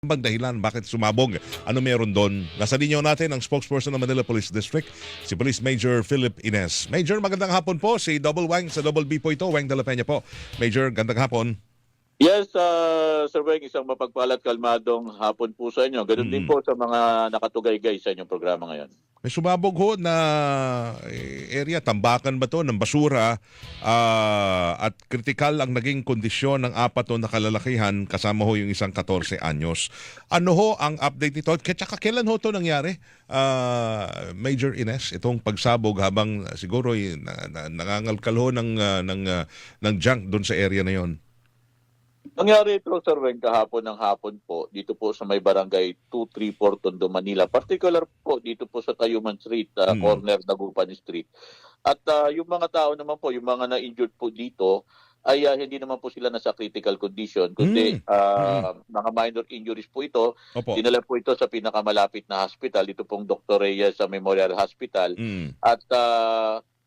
bang dahilan bakit sumabog? Ano meron doon? Nasa linyo natin ang spokesperson ng Manila Police District, si Police Major Philip Ines. Major, magandang hapon po. Si Double Wang sa Double B po ito. Wang de la Peña po. Major, gandang hapon. Yes, Sir Weng, isang mapagpalat kalmadong hapon po sa inyo. Ganun din po sa mga nakatugaygay sa inyong programa ngayon. May sumabog ho na area, tambakan ba to ng basura at kritikal ang naging kondisyon ng apat na nakalalakihan kasama ho yung isang 14 anyos. Ano ho ang update nito? Tsaka kailan ho to nangyari? Major Ines, itong pagsabog habang siguro nangangalkal ho ng junk doon sa area na yon. Nangyari ito, Sir Weng, kahapon ng hapon po, dito po sa may barangay 234 Tondo, Manila. Particular po dito po sa Tayuman Street, corner Dagupan Street. At yung mga tao naman po, yung mga na-injured po dito, ay hindi naman po sila nasa critical condition, kundi mga minor injuries po ito. Opo. Dinala po ito sa pinakamalapit na hospital, dito pong Dr. Reyes sa Memorial Hospital. At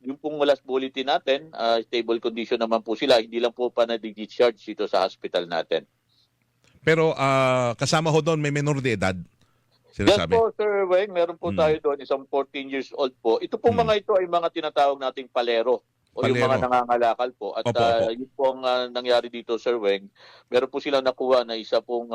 yung pong last bulletin natin, stable condition naman po sila. Hindi lang po pa na-discharge dito sa hospital natin. Pero kasama ho doon may menor de edad? Yes Sinasabi. po, Sir Weng. Meron po tayo doon, isang 14 years old po. Ito pong mga ito ay mga tinatawag nating palero o yung mga nangangalakal po. At yun po ang nangyari dito, Sir Weng. Meron po silang nakuha na isa pong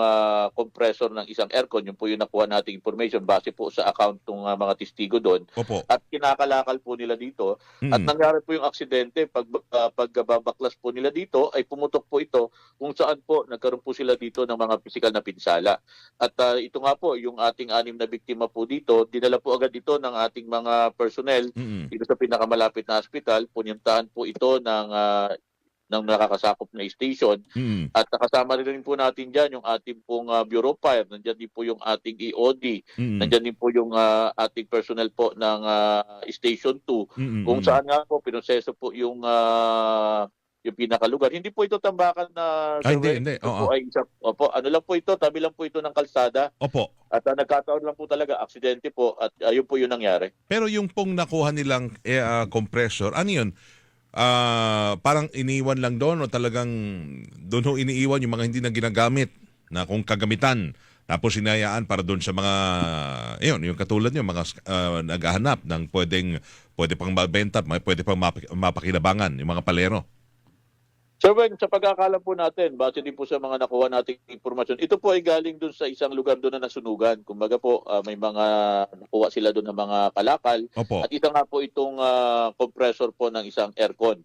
compressor ng isang aircon. Yun po yung nakuha nating information base po sa account ng mga testigo doon. Opo. At kinakalakal po nila dito. At nangyari po yung aksidente. Pagbabaklas po nila dito, ay pumutok po ito kung saan po nagkaroon po sila dito ng mga pisikal na pinsala. At ito nga po, yung ating 6 na biktima po dito, dinala po agad ito ng ating mga personnel dito sa pinakamalapit na hospital. Punyuntahan po ito ng nakakasakop na station. At nakasama rin po natin dyan yung ating pong Bureau of Fire. Nandyan din po yung ating EOD. Nandyan din po yung ating personnel po ng Station 2. Kung saan nga po pinoseso po yung pinakalugar. Hindi po ito tambakan na Hindi. po ay opo, ano lang po ito, tabi lang po ito ng kalsada. Opo. At nagkataon lang po talaga, aksidente po at ayun po yung nangyari. Pero yung pong nakuha nilang compressor, ano yun? Parang iniwan lang doon o talagang doon ho iniiwan yung mga hindi na ginagamit na kung kagamitan. Tapos hinayaan para doon sa mga, yung katulad nyo, mga naghahanap ng pwede pang mabenta, pwede pang mapakinabangan, yung mga palero. Sir Weng, sa pagkakalam po natin, base din po sa mga nakuha nating impormasyon, ito po ay galing doon sa isang lugar doon na nasunugan. Kumbaga po, may mga nakuha sila doon ng mga kalakal. Opo. At isa nga po itong compressor po ng isang aircon.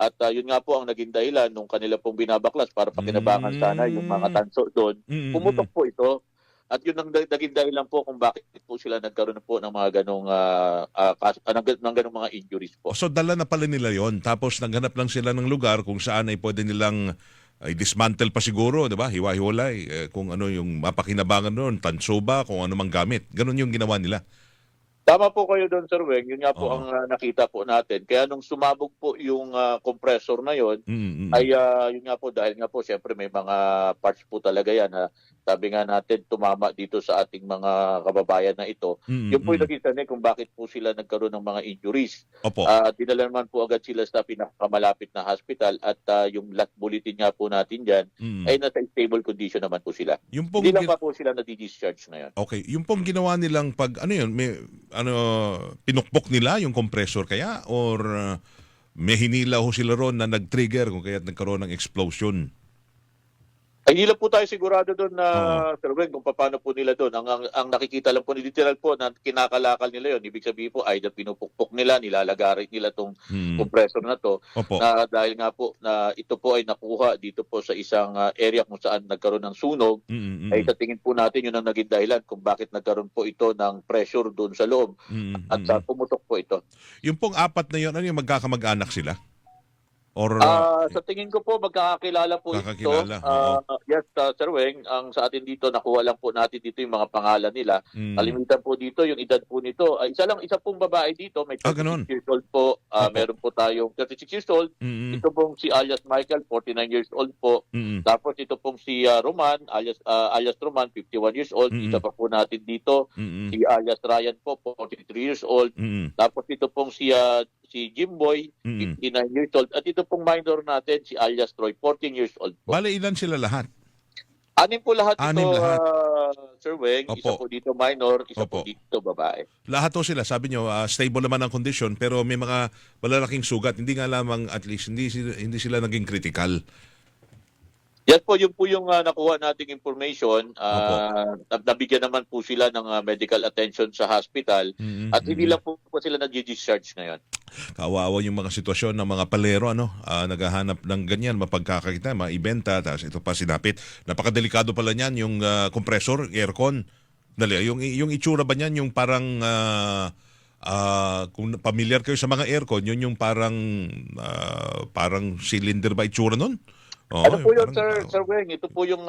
At yun nga po ang naging dahilan nung kanila pong binabaklas para pakinabangan sana yung mga tanso doon. Pumutok po ito. At yun ang naging dahilan po kung bakit po sila nagkaroon po ng mga ganong mga injuries po. So dala na pala nila yon, tapos naghanap lang sila ng lugar kung saan ay pwede nilang dismantle pa siguro, di ba? Hiwa-hiwalay, kung ano yung mapakinabangan doon, tanso ba, kung ano mang gamit. Ganon yung ginawa nila. Tama po kayo doon, Sir Weng. Yun nga po ang nakita po natin. Kaya nung sumabog po yung compressor na yun, ay yun nga po, dahil nga po, syempre may mga parts po talaga yan. Sabi nga natin, tumama dito sa ating mga kababayan na ito. Yun po yung nakita niya kung bakit po sila nagkaroon ng mga injuries. Opo. Dinala naman po agad sila sa pinakamalapit na hospital at yung last bulletin nga po natin dyan, ay nasa stable condition naman po sila. Hindi lang pa po sila na-discharge ngayon. Okay, yung pong ginawa nilang pinukpok nila yung compressor kaya or may hinila ho sila ron na nag-trigger kung kaya nagkaroon ng explosion? Ay, hindi lang po tayo sigurado doon na, Sir Weng, kung paano po nila doon. Ang nakikita lang po, literal po, na kinakalakal nila yon. Ibig sabihin po, either pinupukpok nila, nilalagarit nila itong compressor na to. Opo. Na dahil nga po, na ito po ay nakuha dito po sa isang area kung saan nagkaroon ng sunog, ay sa tingin po natin yun ang naging dahilan kung bakit nagkaroon po ito ng pressure doon sa loob. At pumutok po ito. Yung pong apat na yun, ano yung magkakamag-anak sila? Or Sa tingin ko po, magkakakilala po ito. Yes, Sir Weng, ang sa atin dito, nakuha lang po natin dito yung mga pangalan nila. Kalimitan po dito, yung edad po nito. Isa pong babae dito, may 36 years old po. Meron po tayong 36 years old. Ito pong si alias Michael, 49 years old po. Tapos ito pong si Roman, alias Roman, 51 years old. Isa pa po natin dito, si alias Ryan po, 43 years old. Tapos ito pong si Jimboy, 59 years old. At ito pong minor natin, si alias Troy, 14 years old po. Bale, ilan sila lahat? Anim po lahat Anim ito, lahat. Sir Weng. Isa Opo. po dito minor, isa po Opo. dito babae. Lahat to sila, sabi nyo, stable naman ang kondisyon pero may mga malalaking sugat. Hindi nga lamang at least, hindi sila naging critical. Yan po, yun po yung nakuha nating information. Opo. Nabigyan naman po sila ng medical attention sa hospital at hindi lang po sila nag-discharge ngayon. Kawawa yung mga sitwasyon ng mga palero, naghahanap ng ganyan, mapagkakakita, maibenta, tapos ito pa sinapit. Napakadelikado pala niyan, yung compressor, aircon. Dali, yung itsura ba niyan, yung parang, kung familiar kayo sa mga aircon, yun yung parang cylinder ba itsura nun? Oo, Ano po yun, parang, Sir Weng? Ito po yung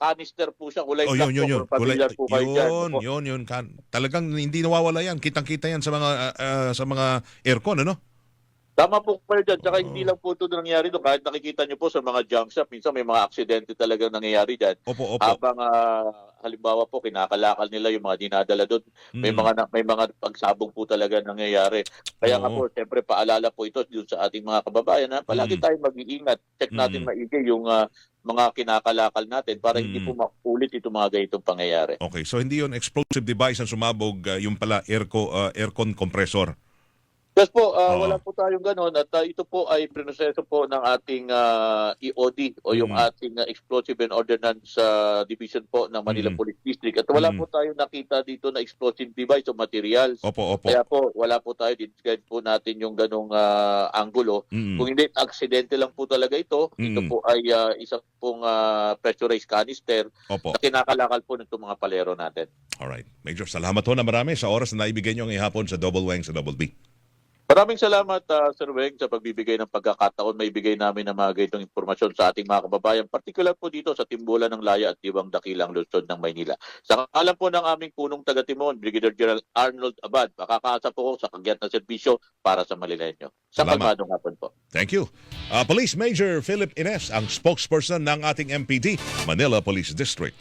canister po siya, kulay oh, black po. yun. Kung familiar po kayo dyan. Opo. Yun. Talagang hindi nawawala yan. Kitang-kita yan sa mga aircon, ano? Tama po kayo dyan. Tsaka hindi lang po ito nangyayari doon. Kahit nakikita nyo po sa mga junk shop, minsan may mga aksidente talagang nangyayari dyan. Opo. Habang halimbawa po kinakalakal nila yung mga dinadala doon, may mga pagsabog po talaga nangyayari. Kaya nga Oo. po, siyempre paalala po ito doon sa ating mga kababayan na palagi tayong mag-iingat. Check natin maigi yung mga kinakalakal natin para hindi po maulit itong mga ganitong pangyayari. Okay, so hindi yun explosive device ang sumabog, yung pala aircon compressor. Yes po, wala po tayong gano'n at ito po ay prinoseso po ng ating EOD o yung ating Explosive and Ordnance Division po ng Manila Police District at wala po tayong nakita dito na explosive device o materials. Opo. Kaya po wala po tayo, describe po natin yung ganong anggulo. Kung hindi, aksidente lang po talaga ito. Ito po ay isang pong pressurized canister Opo. na kinakalakal po nitong mga palero natin. Alright. Major, salamat ho na marami sa oras na naibigay nyo ngayong hapon sa Double Wang sa Double B. Maraming salamat, Sir Weng, sa pagbibigay ng pagkakataon. Maibigay namin ng mga ganitong impormasyon sa ating mga kababayan, partikular po dito sa Timbulan ng Laya at Diwang Dakilang Luzon ng Maynila. Sa kalan po ng aming punong taga-Timon, Brigadier General Arnold Abad, makakaasa po ko sa kagyat na serbisyo para sa Manileño. Sa Salamat. kalmadong hapon po. Thank you. Police Major Philip Ines, ang spokesperson ng ating MPD, Manila Police District.